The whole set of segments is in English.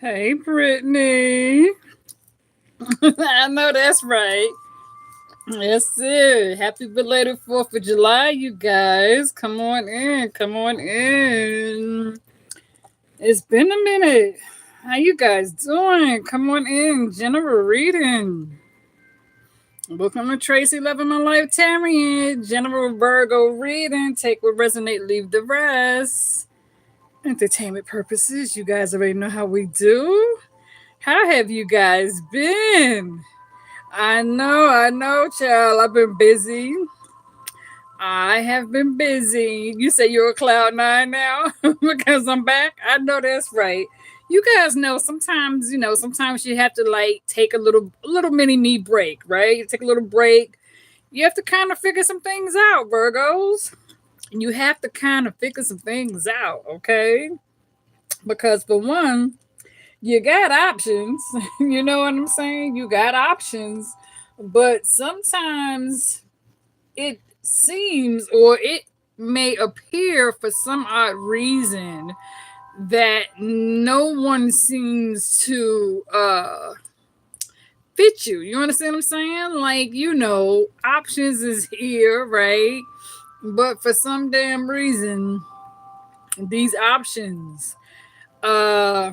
Hey, Brittany. I know that's right. Yes, sir. Happy belated 4th of July, you guys. Come on in. Come on in. It's been a minute. How you guys doing? Come on in. General reading. Welcome to Tracy Loving My Life Tarian. General Virgo reading. Take what resonate, leave the rest. Entertainment purposes. You guys already know how we do. How have you guys been? I know, child. I've been busy. I have been busy. You say you're a cloud nine now because I'm back. I know that's right. You guys know sometimes, sometimes you have to like take a little mini me break, right? Take a little break. You have to kind of figure some things out, Virgos. And you have to kind of figure some things out, okay? Because for one, you got options. You know what I'm saying? You got options. But sometimes it seems or it may appear for some odd reason that no one seems to fit you. You understand what I'm saying? Like, options is here, right? But for some damn reason, these options uh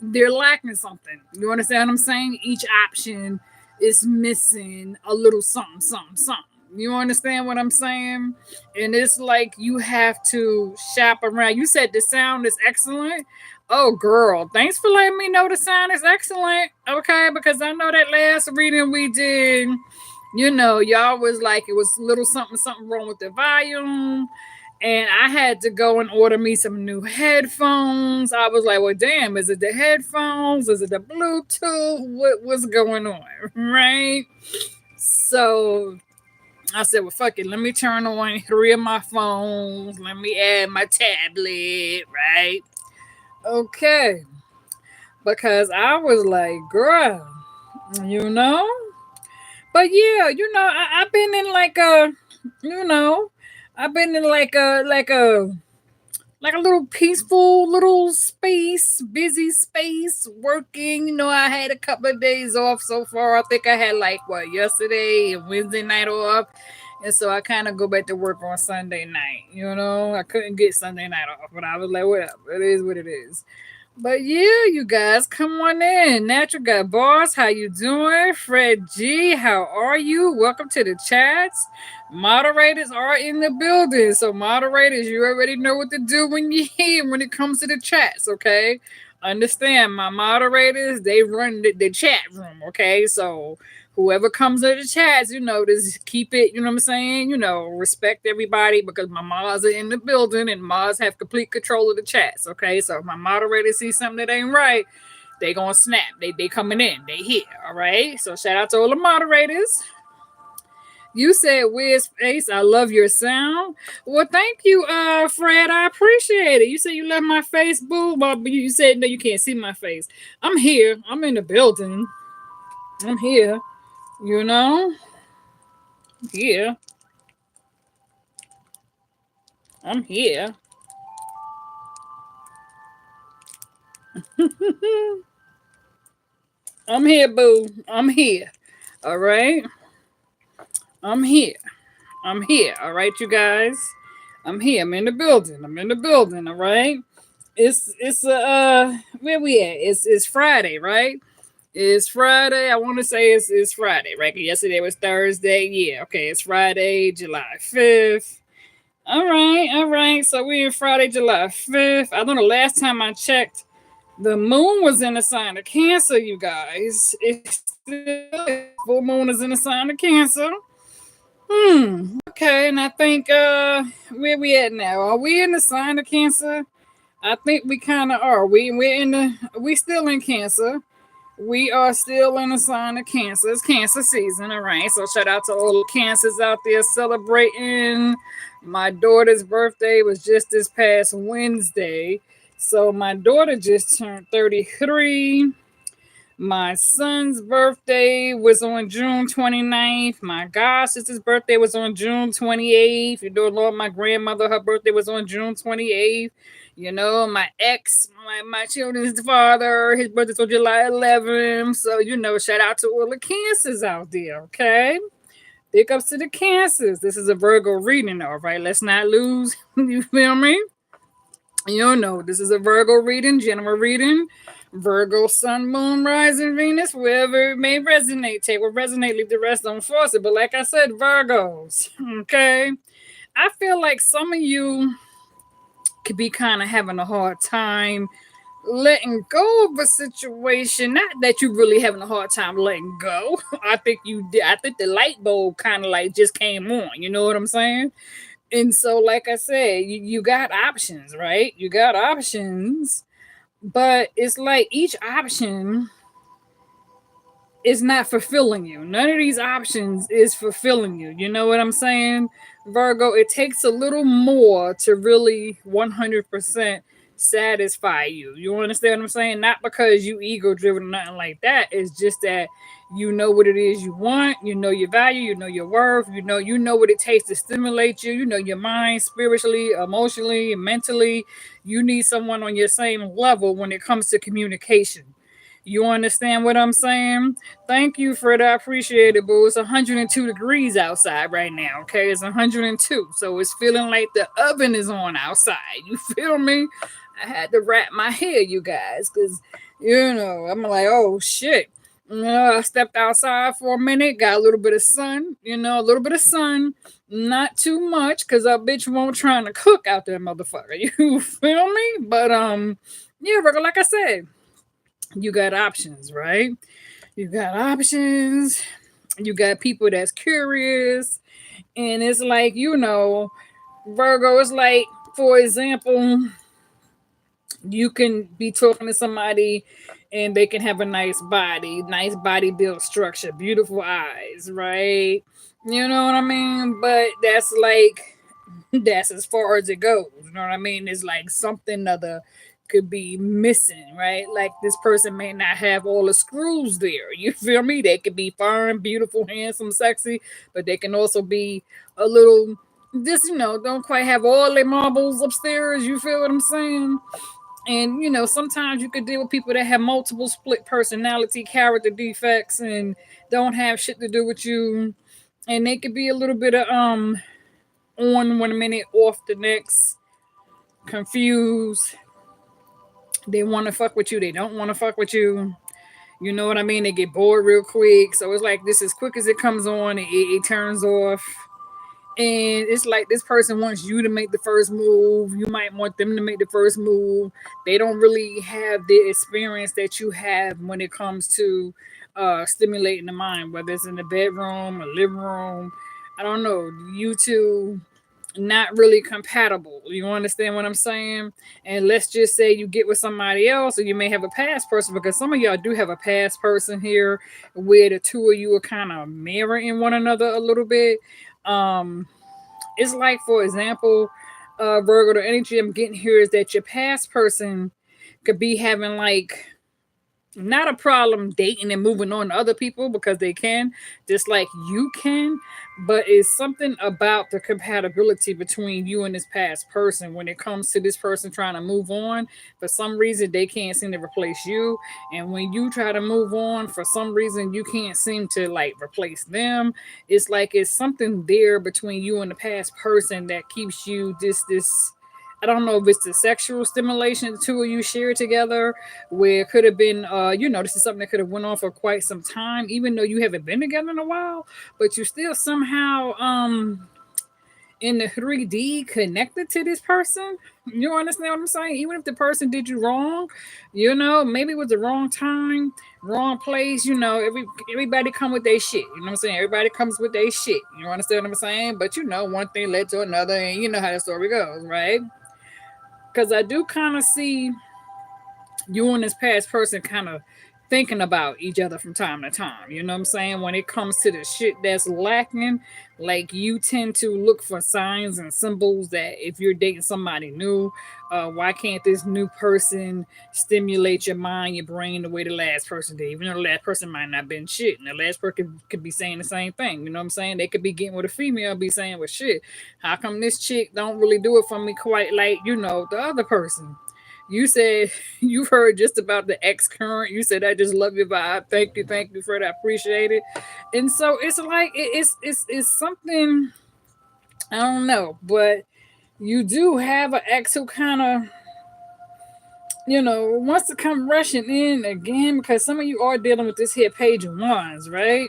they're lacking something. You understand what I'm saying? Each option is missing a little something, something, something. You understand what I'm saying? And it's like you have to shop around. You said the sound is excellent. Oh, girl, thanks for letting me know the sound is excellent. Okay, because I know that last reading we did, y'all was like it was a little something, something wrong with the volume, and I had to go and order me some new headphones. I was like, well, damn, is it the headphones? Is it the Bluetooth? What's going on? Right? So I said, well, fuck it. Let me turn on 3 of my phones. Let me add my tablet, right? Okay. Because I was like, girl, you know? But yeah, I've been in like you know, I've been in like a little peaceful little space, busy space, working. I had a couple of days off so far. I think I had like what yesterday and Wednesday night off. And so I kind of go back to work on Sunday night. I couldn't get Sunday night off, but I was like, whatever. It is what it is. But yeah, you guys, come on in. Natural Guy Boss, how you doing? Fred G, how are you? Welcome to the chats. Moderators are in the building. So moderators, you already know what to do when you here when it comes to the chats, okay? Understand my moderators, they run the chat room, okay? So whoever comes to the chats, just keep it, you know what I'm saying? Respect everybody because my mods are in the building and mods have complete control of the chats, okay? So if my moderators see something that ain't right, they gonna snap. They coming in. They here, all right? So shout out to all the moderators. You said Wiz Face, I love your sound. Well, thank you, Fred. I appreciate it. You said you love my face, boo. But you said no, you can't see my face. I'm here. I'm in the building. I'm here. You know? Here. I'm here. I'm here, boo. I'm here. All right. I'm here. I'm here. All right, you guys. I'm here. I'm in the building. I'm in the building. All right. It's where we at? It's Friday, right? It's Friday. I want to say it's Friday, right? Yesterday was Thursday. Yeah. Okay. It's Friday, July 5th. All right. All right. So we're in Friday, July 5th. I know the last time I checked, the moon was in the sign of Cancer, you guys. It's still full moon is in the sign of Cancer. Okay, and I think where we at now? Are we in the sign of Cancer? I think we kind of are. We still in Cancer. We are still in the sign of Cancer. It's Cancer season, all right. So shout out to all the Cancers out there celebrating. My daughter's birthday was just this past Wednesday. So my daughter just turned 33. My son's birthday was on June 29th. My god sister's birthday was on June 28th. You know, Lord, my grandmother, her birthday was on June 28th. My ex, my children's father, his birthday's on July 11th. So, shout out to all the cancers out there, okay? Big ups to the cancers. This is a Virgo reading, all right? Let's not lose. You feel me? This is a Virgo reading, general reading. Virgo, sun, moon, rising, Venus, wherever it may resonate. Take what resonate, leave the rest, don't force it. But like I said, Virgos, okay? I feel like some of you could be kind of having a hard time letting go of a situation. Not that you really having a hard time letting go. I think you did. I think the light bulb kind of like just came on. You know what I'm saying? And so, like I said, you got options, right? You got options, but it's like each option is not fulfilling you. None of these options is fulfilling you. You know what I'm saying? Virgo, it takes a little more to really 100% satisfy you. You understand what I'm saying? Not because you ego driven or nothing like that. It's just that you know what it is you want, you know your value, you know your worth, you know what it takes to stimulate you, you know your mind spiritually, emotionally, mentally. You need someone on your same level when it comes to communication. You understand what I'm saying? Thank you for that. I appreciate it, boo. It's 102 degrees outside right now, okay? It's 102. So it's feeling like the oven is on outside. You feel me? I had to wrap my hair, you guys, because, I'm like, oh, shit. I stepped outside for a minute, got a little bit of sun, a little bit of sun, not too much, because I bitch won't trying to cook out there, motherfucker. You feel me? But, yeah, Virgo, like I said, you got options, right? You got options. You got people that's curious. And it's like, Virgo, it's like, for example, you can be talking to somebody and they can have a nice body build structure, beautiful eyes, right? You know what I mean? But that's like that's as far as it goes. You know what I mean? It's like something other could be missing, right? Like this person may not have all the screws there. You feel me? They could be fine, beautiful, handsome, sexy, but they can also be a little just, don't quite have all their marbles upstairs. You feel what I'm saying? And sometimes you could deal with people that have multiple split personality, character defects, and don't have shit to do with you. And they could be a little bit of on 1 minute, off the next, confused. They want to fuck with you. They don't want to fuck with you. You know what I mean? They get bored real quick. So it's like this as quick as it comes on, it turns off. And it's like this person wants you to make the first move. You might want them to make the first move. They don't really have the experience that you have when it comes to stimulating the mind, whether it's in the bedroom or living room. I don't know. You two not really compatible. You understand what I'm saying? And let's just say you get with somebody else, or you may have a past person, because some of y'all do have a past person here where the two of you are kind of mirroring one another a little bit. Um, it's like, for example, Virgo, the energy I'm getting here is that your past person could be having like not a problem dating and moving on to other people because they can, just like you can, but it's something about the compatibility between you and this past person when it comes to this person trying to move on. For some reason, they can't seem to replace you. And when you try to move on, for some reason, you can't seem to like replace them. It's like it's something there between you and the past person that keeps you this. I don't know if it's the sexual stimulation the two of you share together, where it could have been, this is something that could have went on for quite some time, even though you haven't been together in a while, but you still somehow, in the 3D connected to this person. You understand what I'm saying? Even if the person did you wrong, maybe it was the wrong time, wrong place. Everybody come with their shit. You know what I'm saying? Everybody comes with their shit. You understand what I'm saying? But one thing led to another, and you know how the story goes, right? Because I do kind of see you and this past person kind of thinking about each other from time to time. You know what I'm saying? When it comes to the shit that's lacking, like you tend to look for signs and symbols that if you're dating somebody new, why can't this new person stimulate your mind, your brain the way the last person did? Even though the last person might not have been shit, and the last person could be saying the same thing. You know what I'm saying? They could be getting with a female, be saying, "Well, shit, how come this chick don't really do it for me quite like the other person?" You said you've heard just about the ex current. You said I just love your vibe. Thank you for that. I appreciate it. And so it's like it's something I don't know, but you do have an ex who kind of wants to come rushing in again because some of you are dealing with this here page of wands, right?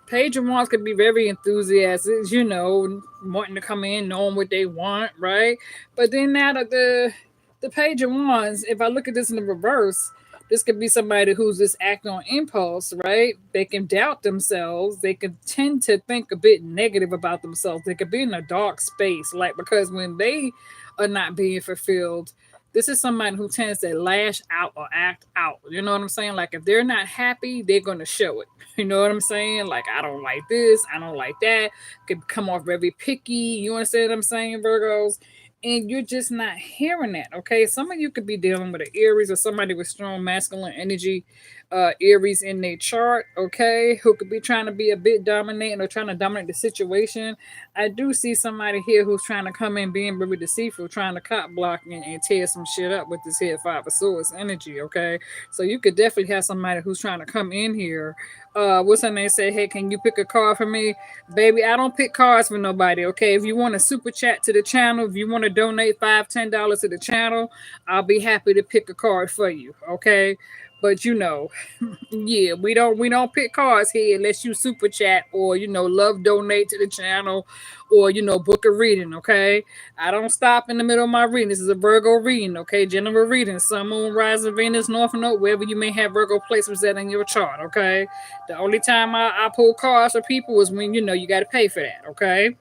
Page of Wands could be very enthusiastic, wanting to come in, knowing what they want, right? But then now that the Page of Wands, if I look at this in the reverse, this could be somebody who's just acting on impulse, right? They can doubt themselves. They can tend to think a bit negative about themselves. They could be in a dark space, like because when they are not being fulfilled, this is somebody who tends to lash out or act out. You know what I'm saying? Like if they're not happy, they're gonna show it. You know what I'm saying? Like I don't like this, I don't like that. Could come off very picky. You understand what I'm saying, Virgos? And you're just not hearing that. Okay, some of you could be dealing with an Aries or somebody with strong masculine energy, Aries in their chart. Okay, who could be trying to be a bit dominating or trying to dominate the situation. I do see somebody here who's trying to come in being very deceitful, trying to cop block and tear some shit up with this here Five of Swords energy. Okay, so you could definitely have somebody who's trying to come in here. What's her name? Say, hey, can you pick a card for me? Baby, I don't pick cards for nobody, okay? If you want to super chat to the channel, if you want to donate $5, $10 to the channel, I'll be happy to pick a card for you, okay? But yeah, we don't pick cards here unless you super chat or love donate to the channel or book a reading, okay? I don't stop in the middle of my reading. This is a Virgo reading, okay? General reading, Sun, Moon, Rising, Venus, North Node, wherever you may have Virgo placements at in your chart, okay? The only time I pull cards for people is when you got to pay for that, okay?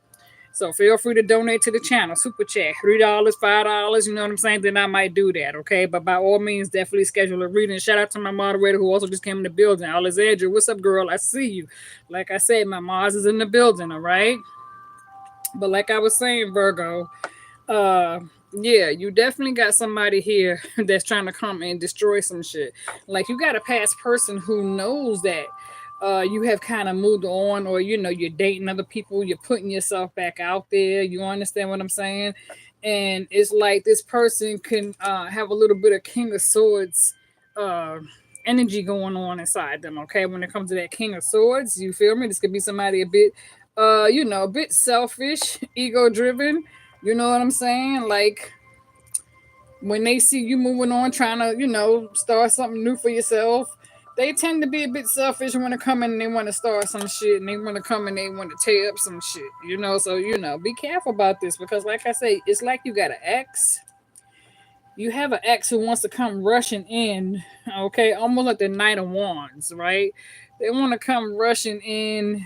So feel free to donate to the channel, super chat, $3, $5. You know what I'm saying? Then I might do that, okay? But by all means, definitely schedule a reading. Shout out to my moderator who also just came in the building, Alexandra. What's up, girl? I see you. Like I said, my Mars is in the building, all right? But like I was saying, Virgo, uh yeah, you definitely got somebody here that's trying to come and destroy some shit. Like you got a past person who knows that you have kind of moved on, or you're dating other people, you're putting yourself back out there. You understand what I'm saying? And it's like this person can have a little bit of King of Swords uh energy going on inside them. Okay, when it comes to that King of Swords, you feel me? This could be somebody a bit a bit selfish, ego driven. You know what I'm saying? Like when they see you moving on, trying to, start something new for yourself, they tend to be a bit selfish when they come in and they want to start some shit and they want to come and they want to tear up some shit. So, be careful about this because, like I say, it's like you got an ex. You have an ex who wants to come rushing in, okay? Almost like the Knight of Wands, right? They want to come rushing in,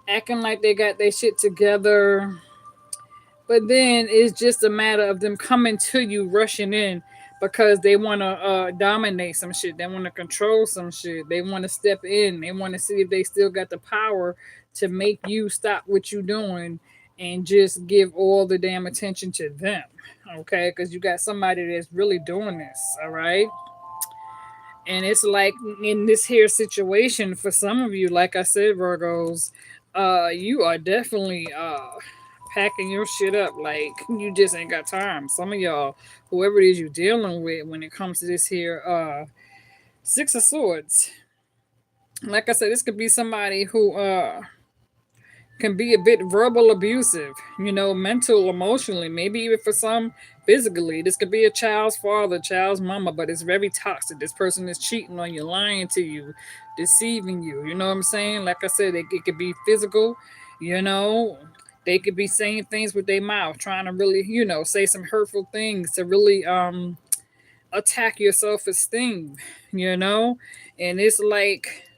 acting like they got their shit together, but then it's just a matter of them coming to you, rushing in, because they want to dominate some shit. They want to control some shit. They want to step in. They want to see if they still got the power to make you stop what you're doing and just give all the damn attention to them. Okay, because you got somebody that's really doing this. All right. And it's like in this here situation for some of you, like I said, Virgos, you are definitely packing your shit up. Like you just ain't got time. Some of y'all, whoever it is you're dealing with when it comes to this here Six of Swords. Like I said, this could be somebody who can be a bit verbal abusive, mental, emotionally, maybe even for some physically. This could be a child's father, child's mama, but it's very toxic. This person is cheating on you, lying to you, deceiving you. You know what I'm saying? Like I said, it could be physical, you know. They could be saying things with their mouth, trying to really, say some hurtful things to really attack your self esteem, you know? And it's like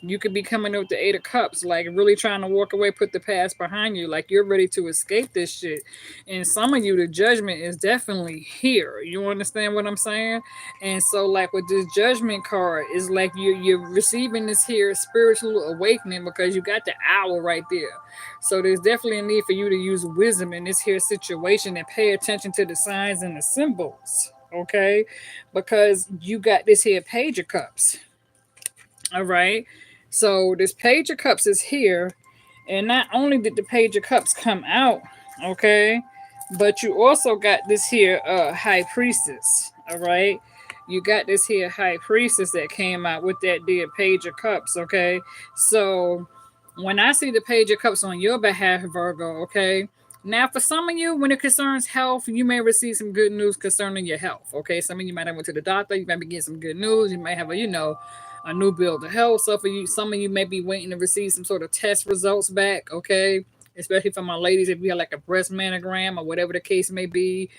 You could be coming with the Eight of Cups, like really trying to walk away, put the past behind you, like you're ready to escape this shit. And some of you, the judgment is definitely here. You understand what I'm saying? And so, like with this judgment card, is like you're receiving this here spiritual awakening because you got the owl right there. So there's definitely a need for you to use wisdom in this here situation and pay attention to the signs and the symbols. Okay, because you got this here Page of Cups. All right. So this Page of Cups is here. And not only did the Page of Cups come out, okay, but you also got this here High Priestess. All right. You got this here High Priestess that came out with that dear Page of Cups, okay? So when I see the Page of Cups on your behalf, Virgo, okay? Now, for some of you, when it concerns health, you may receive some good news concerning your health. Okay, some of you might have went to the doctor. You might be getting some good news. You might have a new bill of health. So for you, some of you may be waiting to receive some sort of test results back. Okay, especially for my ladies, if you have like a breast mammogram or whatever the case may be.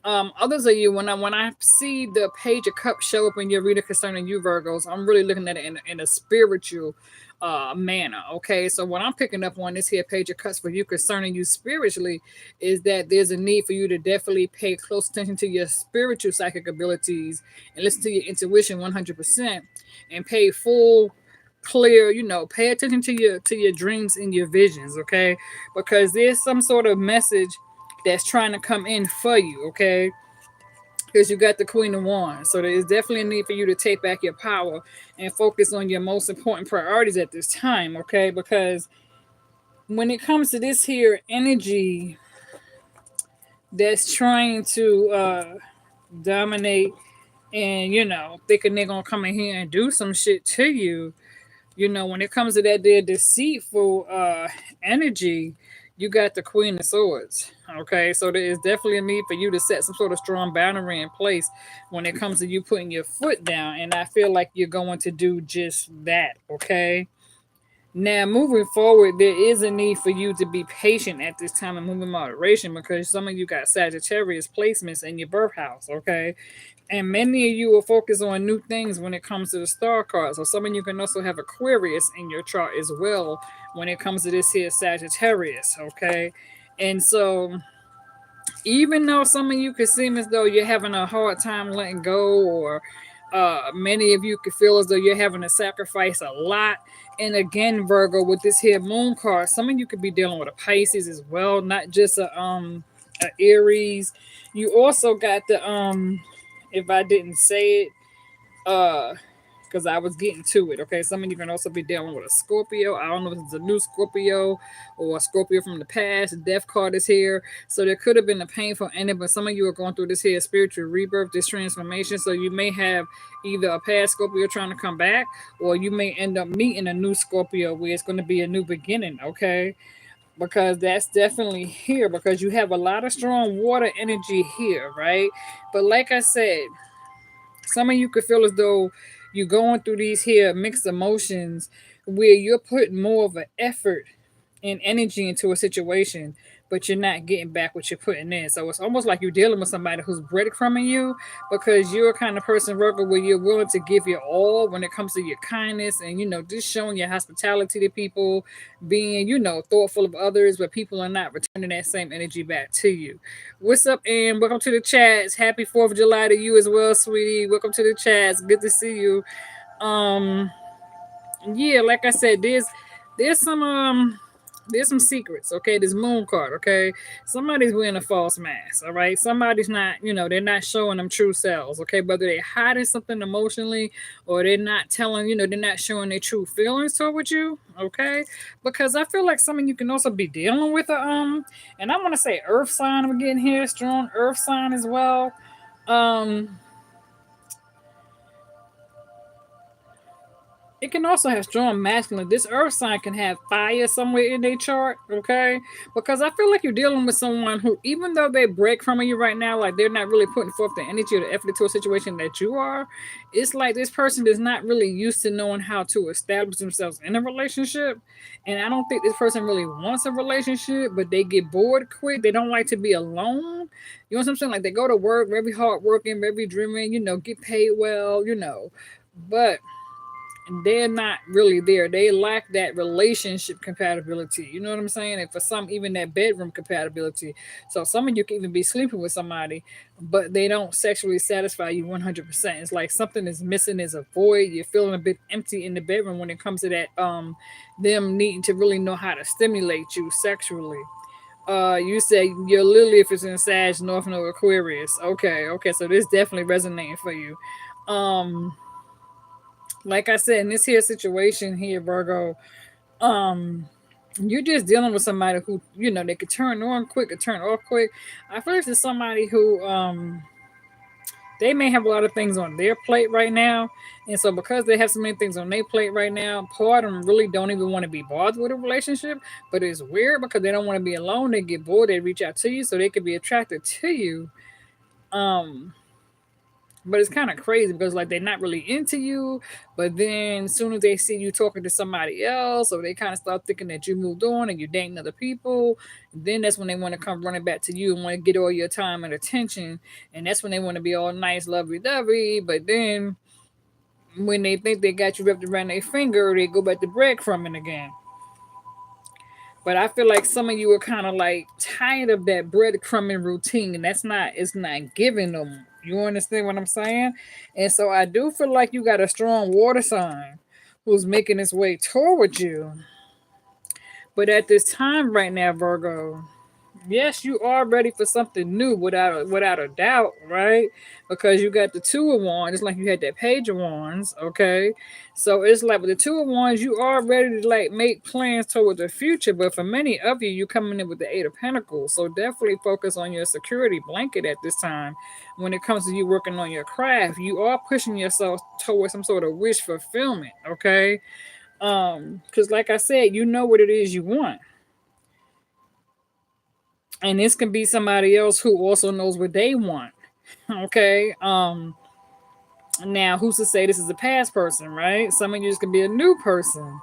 Others of you, when I see the Page of Cups show up in your reader concerning you, Virgos, I'm really looking at it in a spiritual manner. Okay, so what I'm picking up on this here Page of Cups for you concerning you spiritually is that there's a need for you to definitely pay close attention to your spiritual psychic abilities and listen to your intuition 100% and pay full clear, pay attention to your dreams and your visions, okay? Because there's some sort of message that's trying to come in for you, okay? Because you got the Queen of Wands. So there is definitely a need for you to take back your power and focus on your most important priorities at this time, okay? Because when it comes to this here energy that's trying to dominate and, thinking they're going to come in here and do some shit to you, when it comes to that their deceitful energy, you got the Queen of Swords. Okay, so there is definitely a need for you to set some sort of strong boundary in place when it comes to you putting your foot down. And I feel like you're going to do just that. Okay. Now, moving forward, there is a need for you to be patient at this time and move in moderation because some of you got Sagittarius placements in your birth house. Okay, and many of you will focus on new things when it comes to the star cards. So some of you can also have Aquarius in your chart as well when it comes to this here Sagittarius, okay? And so even though some of you could seem as though you're having a hard time letting go, or many of you could feel as though you're having to sacrifice a lot. And again, Virgo, with this here moon card, some of you could be dealing with a Pisces as well, not just a Aries. You also got the if I didn't say it, uh, because I was getting to it. Okay, some of you can also be dealing with a Scorpio. I don't know if it's a new Scorpio or a Scorpio from the past. The death card is here, so there could have been a painful ending. But some of you are going through this here spiritual rebirth, this transformation. So you may have either a past Scorpio trying to come back, or you may end up meeting a new Scorpio where it's going to be a new beginning. Okay, because that's definitely here because you have a lot of strong water energy here, right? But like I said, some of you could feel as though you're going through these here mixed emotions where you're putting more of an effort and energy into a situation, but you're not getting back what you're putting in. So it's almost like you're dealing with somebody who's breadcrumbing you because you're a kind of person, Virgo, where you're willing to give your all when it comes to your kindness and, just showing your hospitality to people, being, thoughtful of others, but people are not returning that same energy back to you. What's up, and welcome to the chats. Happy 4th of July to you as well, sweetie. Welcome to the chats. Good to see you. Um, yeah, like I said, there's some secrets, okay? This moon card, okay? Somebody's wearing a false mask, all right? Somebody's not, they're not showing them true selves, okay? Whether they're hiding something emotionally or they're not telling, they're not showing their true feelings toward you, okay? Because I feel like some of you can also be dealing with and I want to say earth sign, I'm getting here, strong earth sign as well. It can also have strong masculine. This earth sign can have fire somewhere in their chart, okay? Because I feel like you're dealing with someone who, even though they break from you right now, like they're not really putting forth the energy or the effort to a situation that you are, it's like this person is not really used to knowing how to establish themselves in a relationship. And I don't think this person really wants a relationship, but they get bored quick. They don't like to be alone. You know what I'm saying? Like they go to work, very hard working, very dreaming, get paid well, but they're not really there. They lack that relationship compatibility. You know what I'm saying? And for some, even that bedroom compatibility. So some of you can even be sleeping with somebody, but they don't sexually satisfy you 100%. It's like something is missing. There's a void. You're feeling a bit empty in the bedroom when it comes to that. Them needing to really know how to stimulate you sexually. You said your Lilith is in Sag, North Node, Aquarius. Okay, okay, so this definitely resonating for you. Um, like I said, in this here situation here, Virgo, um, you're just dealing with somebody who, they could turn on quick or turn off quick. I feel like it's somebody who, they may have a lot of things on their plate right now. And so because they have so many things on their plate right now, part of them really don't even want to be bothered with a relationship. But it's weird because they don't want to be alone. They get bored, they reach out to you so they could be attracted to you. Um, but it's kind of crazy because like they're not really into you, but then as soon as they see you talking to somebody else, or they kind of start thinking that you moved on and you're dating other people, then that's when they want to come running back to you and want to get all your time and attention, and that's when they want to be all nice, lovey-dovey. But then when they think they got you wrapped around their finger, they go back to breadcrumbing again. But I feel like some of you are kind of like tired of that breadcrumbing routine, and it's not giving them. You understand what I'm saying? And so I do feel like you got a strong water sign who's making its way toward you. But at this time right now, Virgo, yes, you are ready for something new without a doubt, right? Because you got the two of wands. It's like you had that page of wands, okay? So it's like with the two of wands, you are ready to like make plans toward the future. But for many of you, you coming in with the eight of pentacles. So definitely focus on your security blanket at this time. When it comes to you working on your craft, you are pushing yourself towards some sort of wish fulfillment, okay? Because like I said, you know what it is you want, and this can be somebody else who also knows what they want. Okay. Now who's to say this is a past person, right? Some of you can be a new person.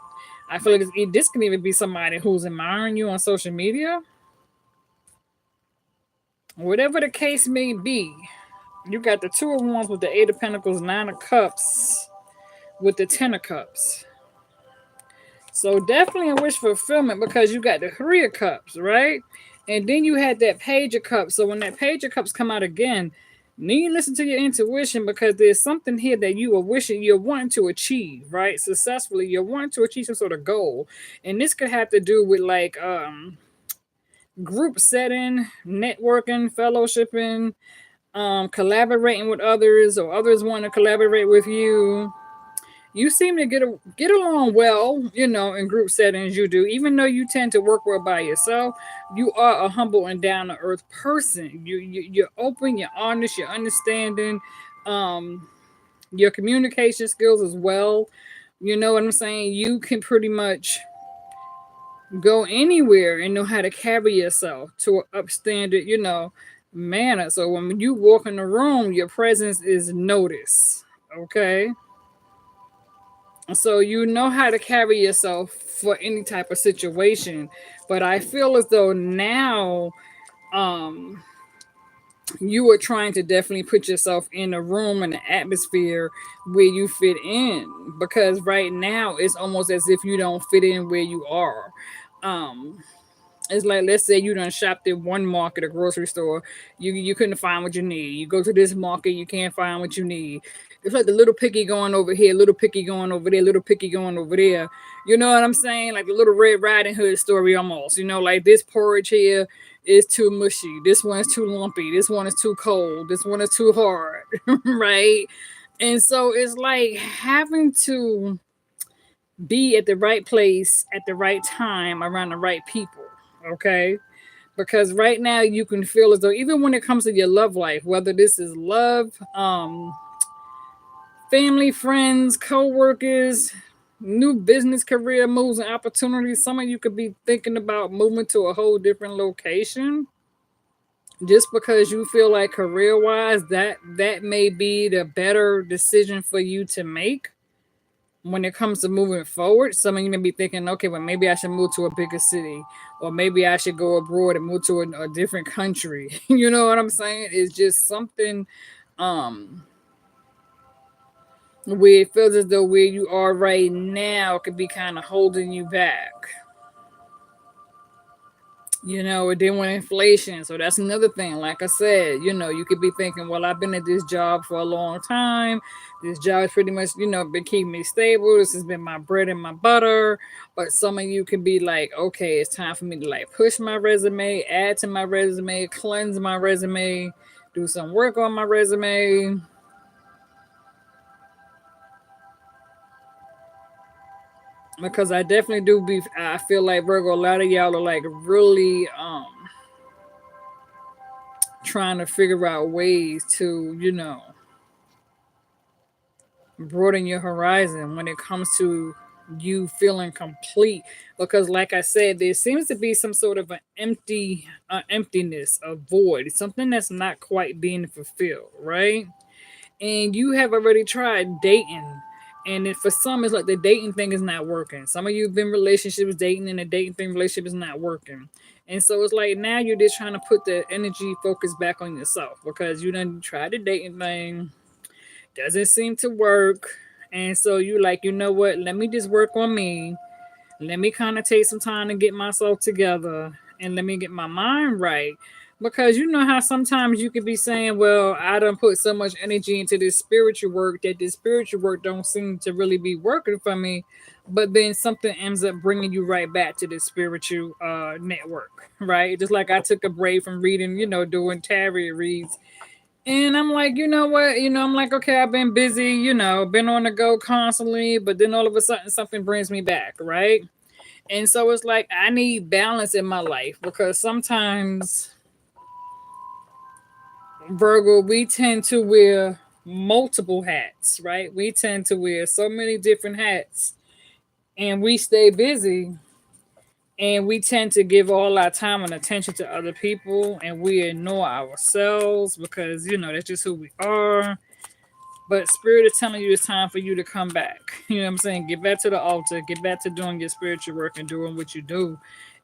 I feel like this can even be somebody who's admiring you on social media. Whatever the case may be, you got the two of wands with the eight of pentacles, nine of cups with the 10 of cups. So definitely a wish fulfillment because you got the three of cups, right? And then you had that page of cups. So when that page of cups come out again, need to listen to your intuition because there's something here that you are wishing you're wanting to achieve, right? Successfully, you're wanting to achieve some sort of goal. And this could have to do with like group setting, networking, fellowshipping, collaborating with others, or others want to collaborate with you. You seem to get along well, in group settings. You do, even though you tend to work well by yourself. You are a humble and down to earth person. You're open, you're honest, you're understanding, um, your communication skills as well. You know what I'm saying? You can pretty much go anywhere and know how to carry yourself to an upstandard, manner. So when you walk in the room, your presence is noticed. Okay. So you know how to carry yourself for any type of situation. But I feel as though now um you are trying to definitely put yourself in a room and an atmosphere where you fit in, because right now it's almost as if you don't fit in where you are. um it's like, let's say you done shopped at one market, a grocery store, you couldn't find what you need. You go to this market, you can't find what you need. It's like the little picky going over here, little picky going over there, little picky going over there. You know what I'm saying? Like the little Red Riding Hood story almost. Like this porridge here is too mushy. This one is too lumpy. This one is too cold. This one is too hard, right? And so it's like having to be at the right place at the right time around the right people. Okay. Because right now you can feel as though, even when it comes to your love life, whether this is love, family, friends, co-workers, new business career moves and opportunities, some of you could be thinking about moving to a whole different location just because you feel like career wise that may be the better decision for you to make when it comes to moving forward. Some of you may be thinking, okay, well, maybe I should move to a bigger city, or maybe I should go abroad and move to a different country. You know what I'm saying? It's just something, um, where it feels as though where you are right now could be kind of holding you back. And then with inflation, so that's another thing. Like I said, you could be thinking, well, I've been at this job for a long time. This job's pretty much, been keeping me stable. This has been my bread and my butter. But some of you can be like, okay, it's time for me to like push my resume, add to my resume, cleanse my resume, do some work on my resume. Because I definitely do I feel like Virgo, a lot of y'all are like really trying to figure out ways to, broaden your horizon when it comes to you feeling complete. Because like I said, there seems to be some sort of an emptiness, a void, something that's not quite being fulfilled, right? And you have already tried dating, and for some it's like the dating thing is not working. Some of you have been in relationships dating, and the dating thing relationship is not working. And so it's like now you're just trying to put the energy focus back on yourself because you done tried the dating thing, doesn't seem to work. And so you like, you know what, let me just work on me. Let me kind of take some time to get myself together and let me get my mind right. Because you know how sometimes you could be saying, well, I done put so much energy into this spiritual work that this spiritual work don't seem to really be working for me. But then something ends up bringing you right back to the spiritual network, right? Just like I took a break from reading, doing tarot reads, and I'm like, you know what? I'm like, okay, I've been busy, been on the go constantly, but then all of a sudden something brings me back, right? And so it's like I need balance in my life because sometimes, Virgo, we tend to wear multiple hats, right? We tend to wear so many different hats and we stay busy and we tend to give all our time and attention to other people and we ignore ourselves because, that's just who we are. But spirit is telling you it's time for you to come back. You know what I'm saying? Get back to the altar, get back to doing your spiritual work and doing what you do.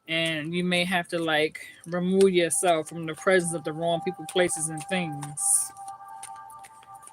And you may have to like remove yourself from the presence of the wrong people, places, and things.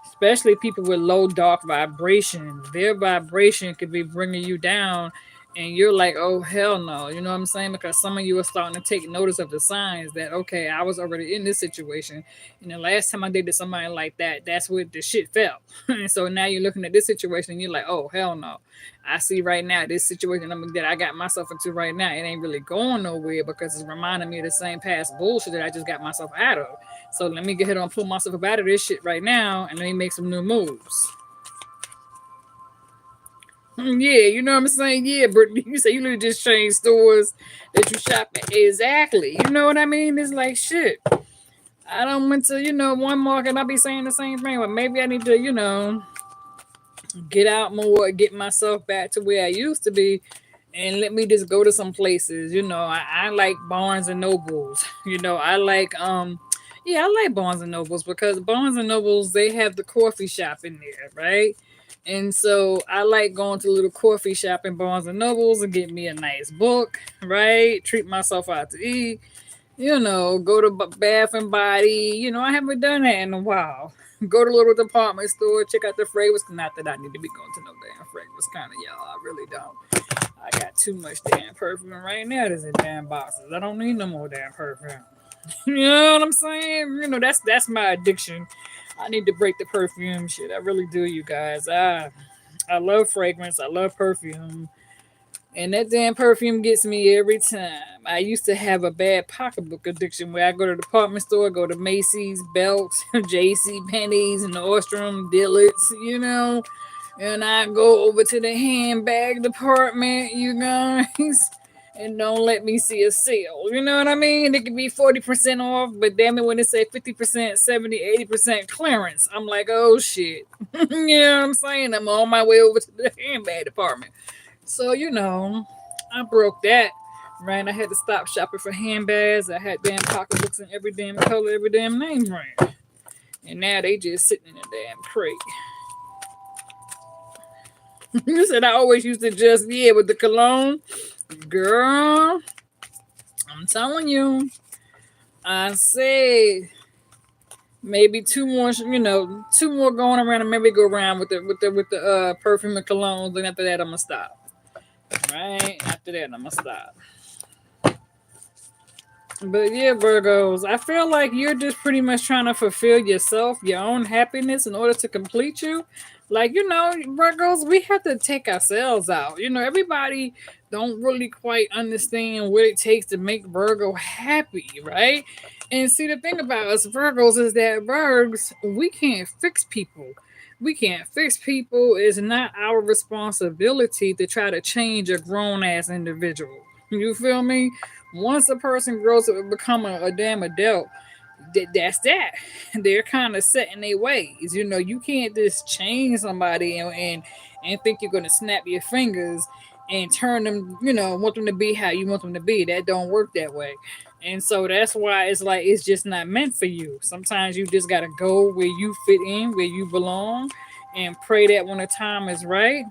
Especially people with low dark vibration. Their vibration could be bringing you down and you're like, oh hell no, you know what I'm saying? Because some of you are starting to take notice of the signs that okay, I was already in this situation, and the last time I dated somebody like that, that's where the shit fell. And so now you're looking at this situation and you're like, oh hell no, I see right now this situation that I got myself into right now, it ain't really going nowhere because it's reminding me of the same past bullshit that I just got myself out of. So let me get ahead and pull myself up out of this shit right now and let me make some new moves. Yeah, you know what I'm saying? Yeah, but you say you literally just change stores that you shop at. Exactly. You know what I mean? It's like shit. I don't went to, one market, I'll be saying the same thing, but maybe I need to, get out more, get myself back to where I used to be, and let me just go to some places. I like Barnes and Nobles. I like yeah, I like Barnes and Nobles because Barnes and Nobles, they have the coffee shop in there, right? And so I like going to a little coffee shop in Barnes and Nobles and get me a nice book, right? Treat myself out to eat, go to Bath and Body. I haven't done that in a while. Go to a little department store, check out the fragrance. Not that I need to be going to no damn fragrance kind of y'all. I really don't. I got too much damn perfume right now. There's in damn boxes. I don't need no more damn perfume. You know what I'm saying? That's my addiction. I need to break the perfume shit. I really do, you guys. I love fragrance. I love perfume. And that damn perfume gets me every time. I used to have a bad pocketbook addiction where I go to the department store, go to Macy's, Belts, J.C. Penney's, Nordstrom, Dillard's, and I go over to the handbag department, you guys, and don't let me see a sale. You know what I mean? It could be 40% off, but damn it, when it say 50%, 70, 80% clearance, I'm like, oh shit. You know what I'm saying? I'm on my way over to the handbag department. So, I broke that, right? I had to stop shopping for handbags. I had damn pocketbooks in every damn color, every damn name brand. And now they just sitting in a damn crate. You said I always used to just, yeah, with the cologne. Girl, I'm telling you. I said Maybe two more, two more going around and maybe go around with the perfume and colognes, and after that I'm gonna stop. Right after that I'm gonna stop. But yeah, Virgos, I feel like you're just pretty much trying to fulfill yourself, your own happiness in order to complete you. Like, Virgos, we have to take ourselves out. Everybody don't really quite understand what it takes to make Virgo happy, right? And see, the thing about us Virgos is that Virgs, we can't fix people. We can't fix people. It's not our responsibility to try to change a grown ass individual. You feel me? Once a person grows up and become a damn adult, that's that. They're kind of set in their ways. You can't just change somebody and think you're gonna snap your fingers and turn them. Want them to be how you want them to be. That don't work that way. And so that's why it's like it's just not meant for you. Sometimes you just gotta go where you fit in, where you belong, and pray that when the time is right,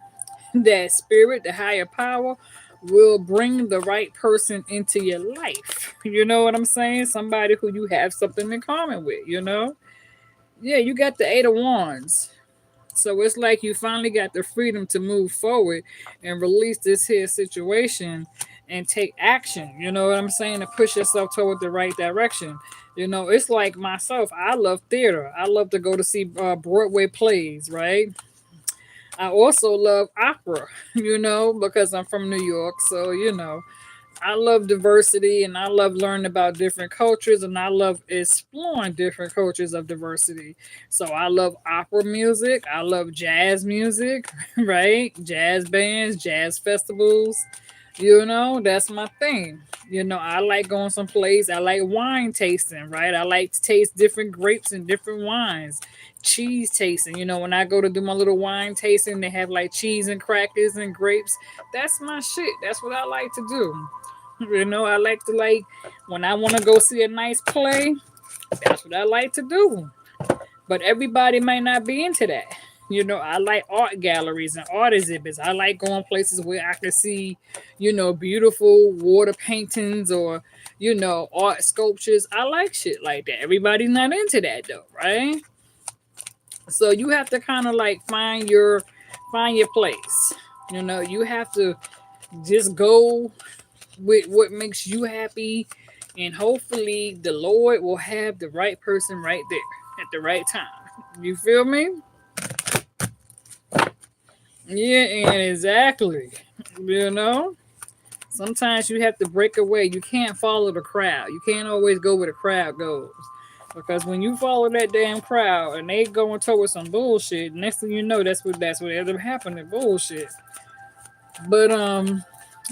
that spirit, the higher power, will bring the right person into your life. You know what I'm saying? Somebody who you have something in common with. Yeah, you got the Eight of Wands. So it's like you finally got the freedom to move forward and release this here situation and take action. You know what I'm saying? To push yourself toward the right direction. It's like myself. I love theater. I love to go to see Broadway plays, right? I also love opera, because I'm from New York. So, I love diversity and I love learning about different cultures and I love exploring different cultures of diversity. So, I love opera music. I love jazz music, right? Jazz bands, jazz festivals. That's my thing. I like going someplace. I like wine tasting, right? I like to taste different grapes and different wines. Cheese tasting. When I go to do my little wine tasting, they have like cheese and crackers and grapes. That's my shit. That's what I like to do. I like to when I want to go see a nice play. That's what I like to do. But everybody might not be into that. I like art galleries and art exhibits. I like going places where I can see, beautiful water paintings or, art sculptures. I like shit like that. Everybody's not into that though, right? So you have to kind of like find your place. You have to just go with what makes you happy, and hopefully the Lord will have the right person right there at the right time. You feel me? Yeah, and exactly. You know, Sometimes you have to break away. You can't follow the crowd. You can't always go where the crowd goes. Because when you follow that damn crowd and they going towards some bullshit, next thing you know, that's what ends up happening. Bullshit. But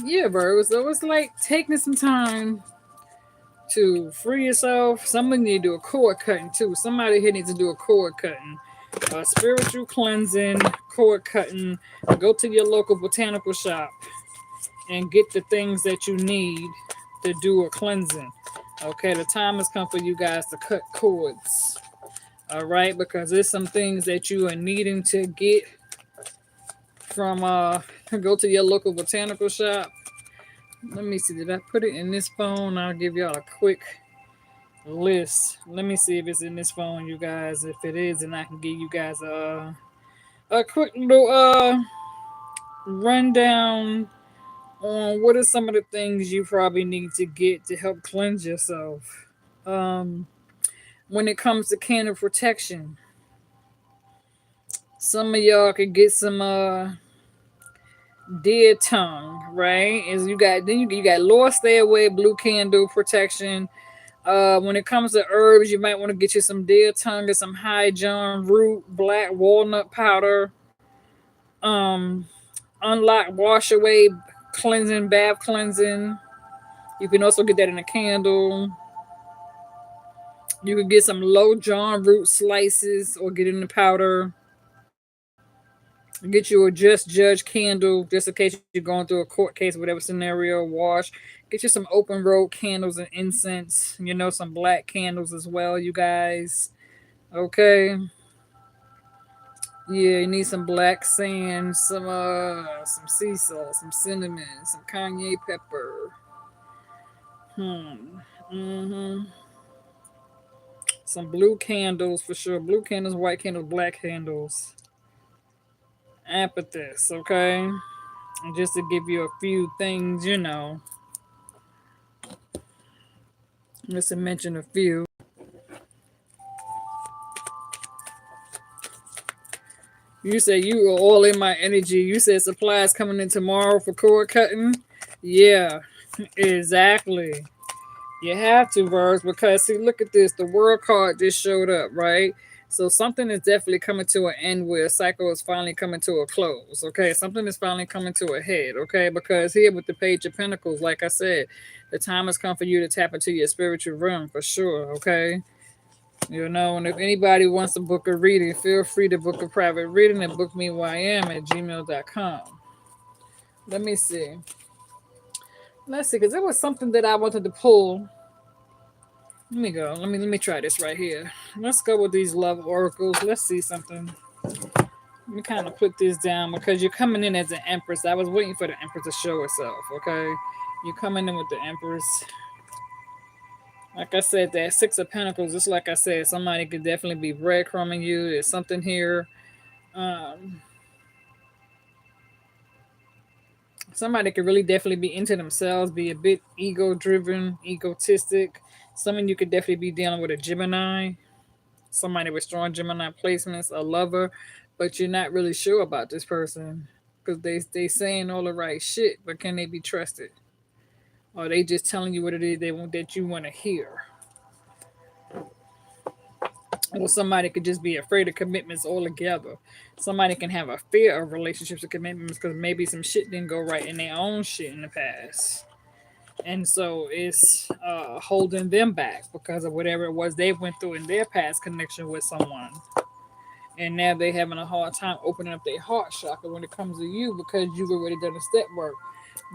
yeah, bro. So it's like taking some time to free yourself. Somebody need to do a cord cutting too. Somebody here needs to do a cord cutting, spiritual cleansing, cord cutting. Go to your local botanical shop and get the things that you need to do a cleansing. Okay, the time has come for you guys to cut cords. All right, because there's some things that you are needing to get from go to your local botanical shop. Let me see, did I put it in this phone? I'll give y'all a quick list. Let me see if it's in this phone, you guys. If it is, then I can give you guys a quick little rundown on what are some of the things you probably need to get to help cleanse yourself. Um, when it comes to candle protection, some of y'all could get some deer tongue, right? Is you got Lord Stay Away blue candle protection. When it comes to herbs, you might want to get you some deer tongue and some high john root, black walnut powder, um, unlock wash away cleansing, bath cleansing. You can also get that in a candle. You can get some low john root slices or get it in the powder. Get you a just judge candle just in case you're going through a court case, whatever scenario. Wash. Get you some open road candles and incense. Some black candles as well, you guys. Okay. Yeah, you need some black sand, some sea salt, some cinnamon, some cayenne pepper. Hmm. Mm-hmm. Some blue candles for sure. Blue candles, white candles, black candles. Amethyst, okay? And just to give you a few things, just to mention a few. You said you were all in my energy. You said supplies coming in tomorrow for cord cutting. Yeah, exactly. You have to, Verse, because see, look at this. The world card just showed up, right? So something is definitely coming to an end where a cycle is finally coming to a close. Okay, something is finally coming to a head. Okay, because here with the Page of Pentacles, like I said, the time has come for you to tap into your spiritual realm for sure. Okay, and if anybody wants to book a reading, feel free to book a private reading and book me where I am at gmail.com. Let me see. Let's see, because it was something that I wanted to pull. Let me go. Let me try this right here. Let's go with these love oracles. Let's see something. Let me kind of put this down because you're coming in as an empress. I was waiting for the empress to show herself. Okay, you're coming in with the empress. Like I said, that Six of Pentacles. Just like I said, somebody could definitely be breadcrumbing you. There's something here. Um, Somebody could really definitely be into themselves, be a bit ego driven, egotistic. Some of you could definitely be dealing with a Gemini, somebody with strong Gemini placements, a lover, but you're not really sure about this person because they saying all the right shit, but can they be trusted? Or they just telling you what it is they want that you want to hear? Or somebody could just be afraid of commitments altogether. Somebody can have a fear of relationships and commitments because maybe some shit didn't go right in their own shit in the past. And so it's holding them back because of whatever it was they went through in their past connection with someone. And now they're having a hard time opening up their heart chakra when it comes to you because you've already done the step work.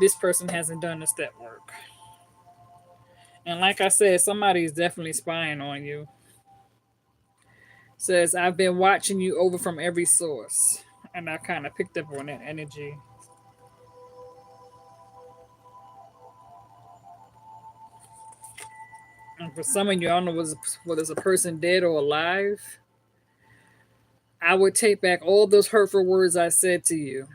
This person hasn't done the step work. And like I said, somebody is definitely spying on you. Says, I've been watching you over from every source. And I kind of picked up on that energy. And for some of you, I don't know whether it's a person dead or alive. I would take back all those hurtful words I said to you.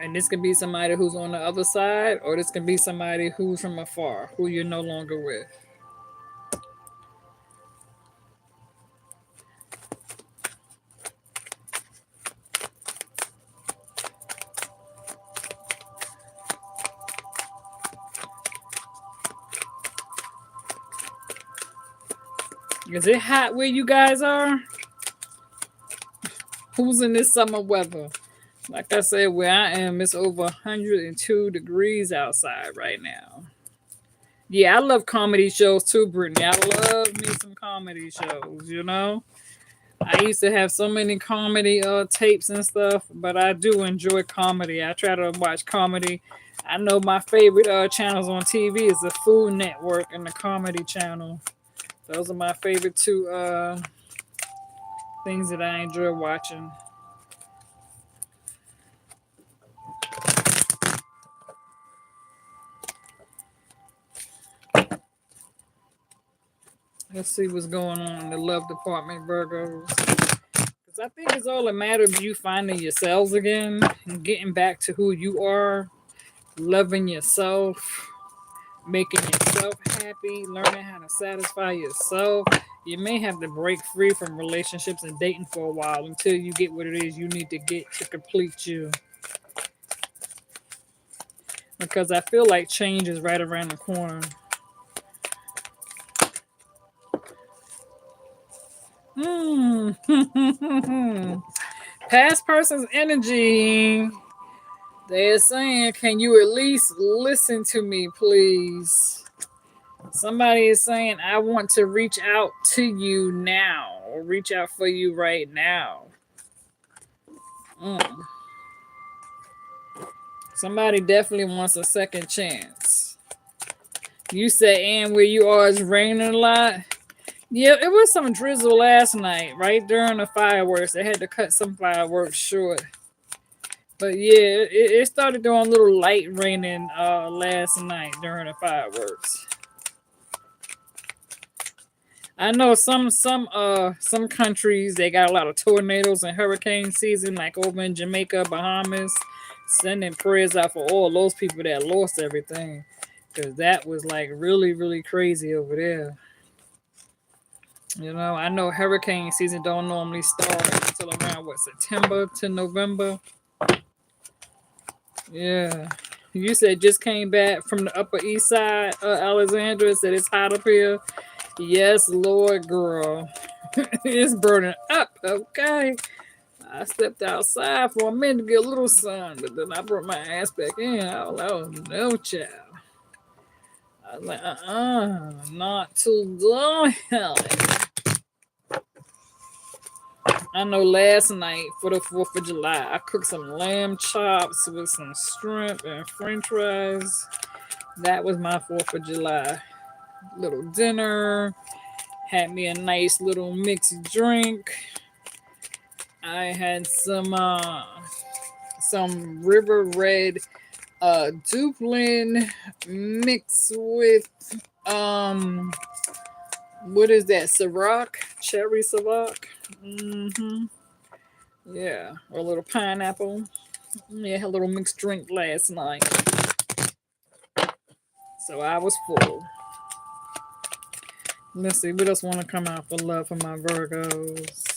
And this can be somebody who's on the other side, or this can be somebody who's from afar, who you're no longer with. Is it hot where you guys are? Who's in this summer weather? Like I said, where I am, it's over 102 degrees outside right now. Yeah, I love comedy shows too, Brittany. I love me some comedy shows. I used to have so many comedy tapes and stuff, but I do enjoy comedy. I try to watch comedy. I know my favorite channels on TV is the Food Network and the Comedy Channel. Those are my favorite two things that I enjoy watching. Let's see what's going on in the love department, Virgos. Because I think it's all a matter of you finding yourselves again and getting back to who you are, loving yourself, making yourself happy, learning how to satisfy yourself. You may have to break free from relationships and dating for a while until you get what it is you need to get to complete you. Because I feel like change is right around the corner. Past person's energy. They're saying, can you at least listen to me, please? Somebody is saying, I want to reach out to you now, or reach out for you right now. Somebody definitely wants a second chance. You say, and where you are, it's raining a lot. Yeah, it was some drizzle last night, right during the fireworks. They had to cut some fireworks short. But yeah, it started doing a little light raining last night during the fireworks. I know some countries they got a lot of tornadoes and hurricane season, like over in Jamaica, Bahamas. Sending prayers out for all those people that lost everything, because that was like really really crazy over there. I know hurricane season don't normally start until around what, September to November. Yeah. You said just came back from the Upper East Side, Alexandra. Said it's hot up here. Yes, Lord, girl. It's burning up. Okay. I stepped outside for a minute to get a little sun, but then I brought my ass back in. I was like, oh, no, child. I was like, not too long. I know last night for the 4th of July, I cooked some lamb chops with some shrimp and french fries. That was my 4th of July little dinner. Had me a nice little mixed drink. I had some river red Duplin mixed with what is that? Ciroc? Cherry Ciroc? Mm-hmm. Yeah. Or a little pineapple. Yeah, had a little mixed drink last night. So I was full. Let's see, what else want to come out for love for my Virgos?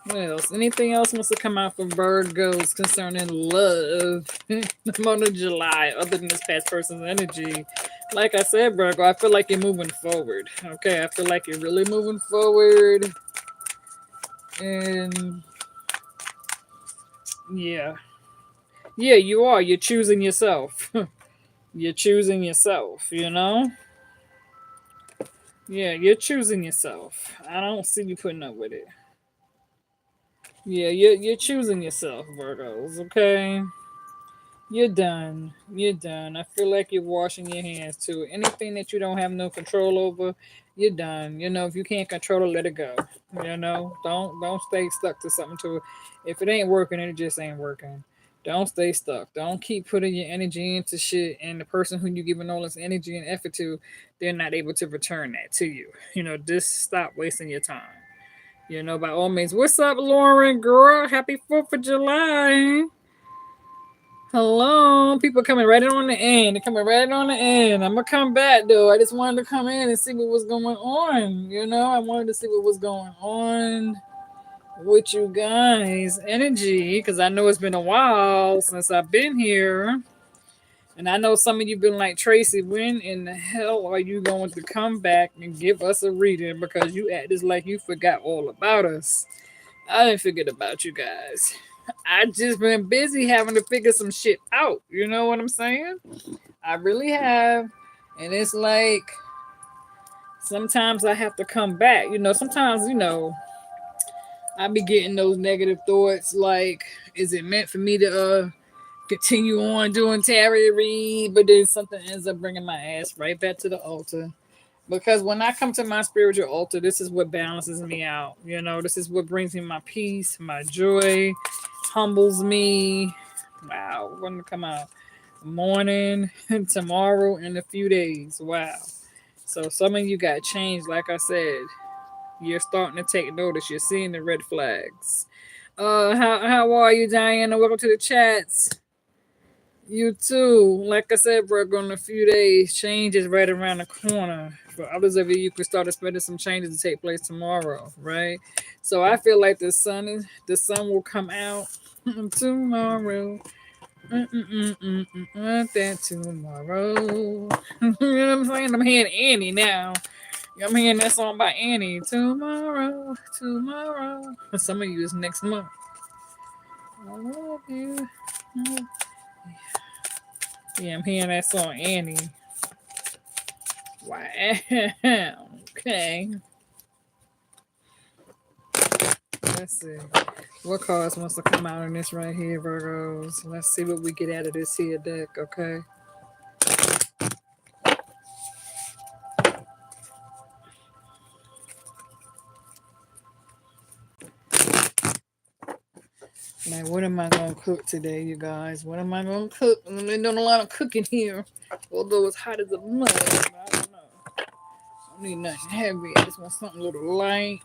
What else? Anything else wants to come out for Virgos concerning love the month of July, other than this past person's energy? Like I said, Virgo, I feel like you're moving forward. Okay, I feel like you're really moving forward. And yeah. Yeah, you are. You're choosing yourself. You're choosing yourself. Yeah, you're choosing yourself. I don't see you putting up with it. Yeah, you're choosing yourself, Virgos, okay? You're done. You're done. I feel like you're washing your hands too. Anything that you don't have no control over, you're done. If you can't control it, let it go. Don't stay stuck to something to it. If it ain't working, it just ain't working. Don't stay stuck. Don't keep putting your energy into shit and the person who you're giving all this energy and effort to, they're not able to return that to you. Just stop wasting your time. By all means. What's up, Lauren, girl? Happy 4th of July. Hello. People coming right on the end. They're coming right on the end. I'm going to come back, though. I just wanted to come in and see what was going on. I wanted to see what was going on with you guys' energy, because I know it's been a while since I've been here. And I know some of you been like, Tracy, when in the hell are you going to come back and give us a reading? Because you act just like you forgot all about us. I didn't forget about you guys. I just been busy having to figure some shit out. You know what I'm saying? I really have. And it's like sometimes I have to come back. Sometimes, I be getting those negative thoughts like, is it meant for me to continue on doing tarot read? But then something ends up bringing my ass right back to the altar. Because when I come to my spiritual altar, this is what balances me out. This is what brings me my peace, my joy, humbles me. Wow, when to come out? Morning, tomorrow, in a few days. Wow. So some of you got changed, like I said. You're starting to take notice. You're seeing the red flags. How are you, Diana? Welcome to the chats. You too. Like I said, Virgo, in a few days, change is right around the corner. For others of you, you can start expecting some changes to take place tomorrow, right? So I feel like the sun will come out tomorrow. That tomorrow. You know what I'm saying? I'm hearing Annie now. I'm hearing that song by Annie. Tomorrow, tomorrow. For some of you, it's next month. I love you. Yeah, I'm hearing that song, Annie. Wow. Okay. Let's see. What cards wants to come out in this right here, Virgos? Let's see what we get out of this here deck, okay? Like, what am I going to cook today, you guys? What am I going to cook? I'm doing a lot of cooking here. Although it's hot as a mud, but I don't know. I don't need nothing heavy. I just want something a little light.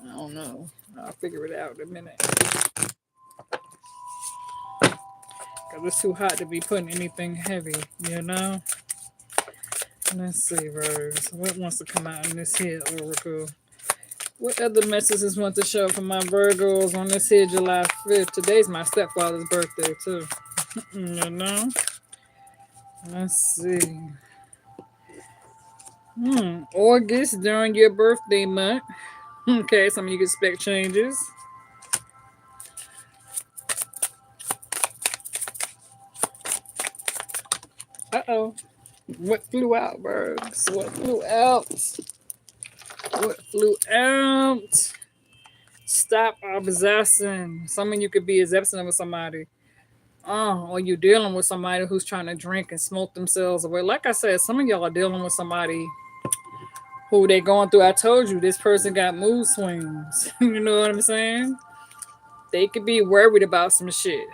I don't know. I'll figure it out in a minute. Because it's too hot to be putting anything heavy, you know? Let's see, Rose. What wants to come out in this here oracle? What other messages want to show for my Virgos on this here July 5th? Today's my stepfather's birthday, too. You know? Let's see. August during your birthday month. Okay, some of you can expect changes. Uh-oh. What flew out, birds? What flew out? What flew out? Stop obsessing. Some of you could be obsessing with somebody. Or you're dealing with somebody who's trying to drink and smoke themselves away. Like I said, some of y'all are dealing with somebody who they going through. I told you this person got mood swings. You know what I'm saying? They could be worried about some shit.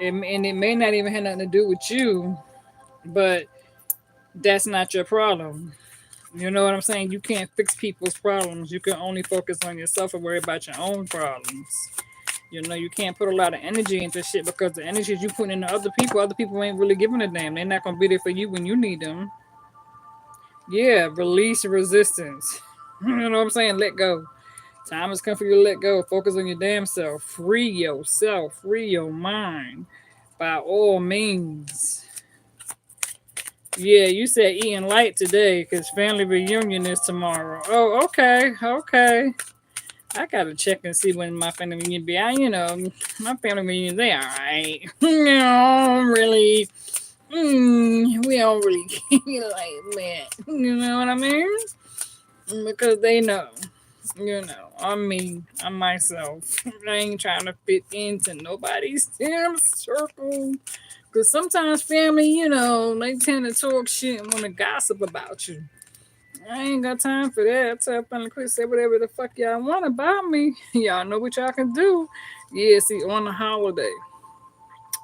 And it may not even have nothing to do with you, but that's not your problem. You know what I'm saying? You can't fix people's problems. You can only focus on yourself and worry about your own problems. You know, you can't put a lot of energy into shit because the energy you put into other people ain't really giving a damn. They're not gonna be there for you when you need them. Yeah, release resistance. You know what I'm saying? Let go. Time has come for you to let go. Focus on your damn self. Free yourself. Free your mind. By all means. Yeah, you said eating light today because family reunion is tomorrow. Oh, okay. Okay. I gotta check and see when my family reunion be. My family reunion, they alright. No, really. We don't really like that. You know what I mean? Because they know. I'm me. I'm myself. I ain't trying to fit into nobody's damn circle. Because sometimes family, they tend to talk shit and want to gossip about you. I ain't got time for that. I tell family, quit, say whatever the fuck y'all want about me. Y'all know what y'all can do. Yeah, see, on the holiday.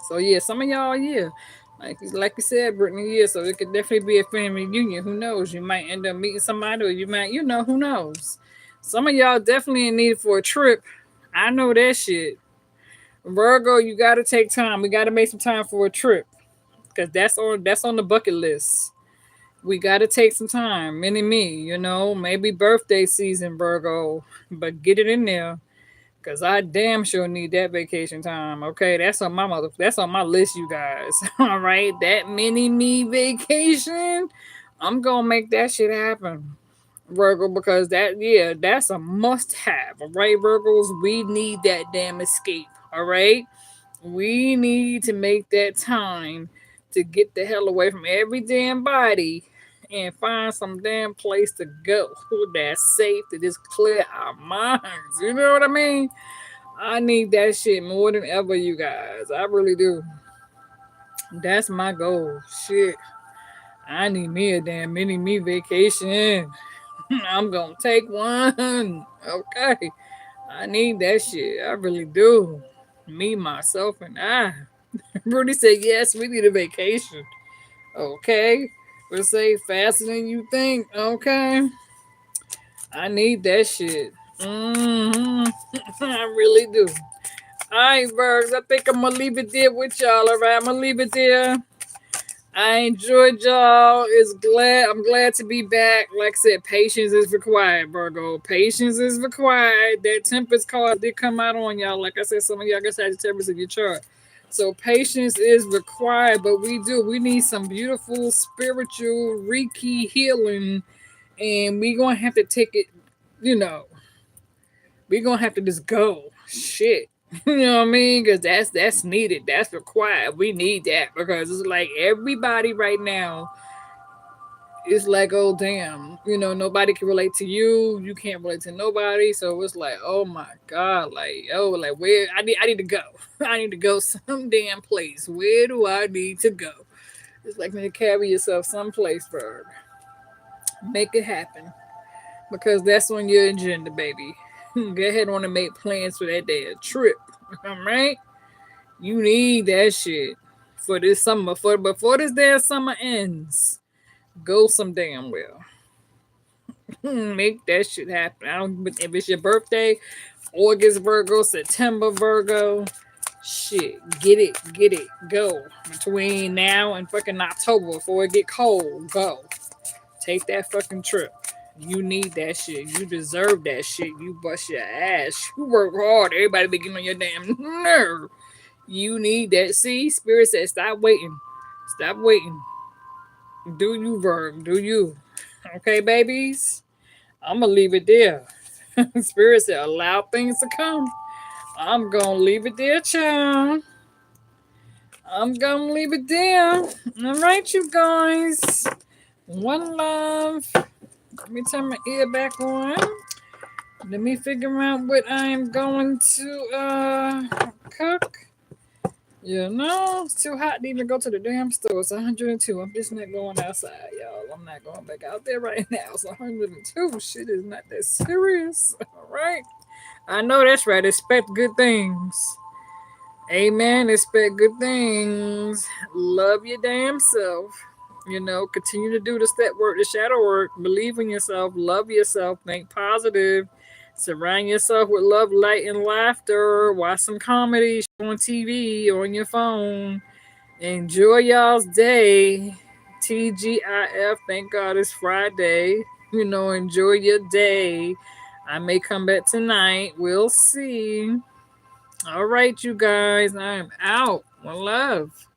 So, yeah, some of y'all, yeah. Like you said, Brittany, yeah, so it could definitely be a family reunion. Who knows? You might end up meeting somebody or you might, who knows? Some of y'all definitely in need for a trip. I know that shit. Virgo, you got to take time. We got to make some time for a trip because that's on the bucket list. We got to take some time, mini me, maybe birthday season, Virgo, but get it in there because I damn sure need that vacation time. Okay, that's on my list, you guys. All right, that mini me vacation, I'm gonna make that shit happen, Virgo, because that's a must have. All right, Virgos, we need that damn escape. All right, we need to make that time to get the hell away from every damn body and find some damn place to go that's safe to just clear our minds. You know what I mean? I need that shit more than ever, you guys. I really do. That's my goal. Shit. I need me a damn mini me vacation. I'm gonna take one. Okay. I need that shit. I really do. Me, myself, and I. Rudy said, yes, we need a vacation. Okay. We'll say faster than you think. Okay. I need that shit. I really do. All right, Bergs. I think I'm going to leave it there with y'all. All right. I'm going to leave it there. I enjoyed y'all. I'm glad to be back. Like I said, patience is required, Virgo. Patience is required. That Tempest card did come out on y'all. Like I said, some of y'all got Sagittarius in your chart. So patience is required, but we need some beautiful spiritual Reiki healing, and we gonna have to take it, you know, we gonna have to just go. Shit. You know what I mean? Because that's needed. That's required. We need that because it's like everybody right now is like, oh damn, nobody can relate to you. You can't relate to nobody. So it's like, oh my god, like where I need to go. I need to go some damn place. Where do I need to go? It's like when you carry yourself someplace, Berg. Make it happen because that's on your agenda, baby. Go ahead on and make plans for that day a trip. All right, you need that shit. for this summer. Before this damn summer ends, go some damn well. Make that shit happen. I don't if it's your birthday, August Virgo, September Virgo. Shit, get it, go. Between now and fucking October before it get cold, go. Take that fucking trip. You need that shit. You deserve that shit. You bust your ass. You work hard. Everybody be getting on your damn nerve. You need that. See, Spirit said, stop waiting. Stop waiting. Do you, Virg? Do you? Okay, babies? I'm going to leave it there. Spirit said, allow things to come. I'm going to leave it there, child. I'm going to leave it there. All right, you guys. One love. Let me turn my ear back on. Let me figure out what I am going to cook. You know, it's too hot to even go to the damn store. It's 102. I'm just not going outside, y'all. I'm not going back out there right now. It's 102. Shit is not that serious. All right. I know that's right. Expect good things. Amen. Expect good things. Love your damn self. You know, continue to do the step work, the shadow work. Believe in yourself. Love yourself. Think positive. Surround yourself with love, light, and laughter. Watch some comedy on TV or on your phone. Enjoy y'all's day. TGIF. Thank God it's Friday. You know, enjoy your day. I may come back tonight. We'll see. All right, you guys. I am out. One love.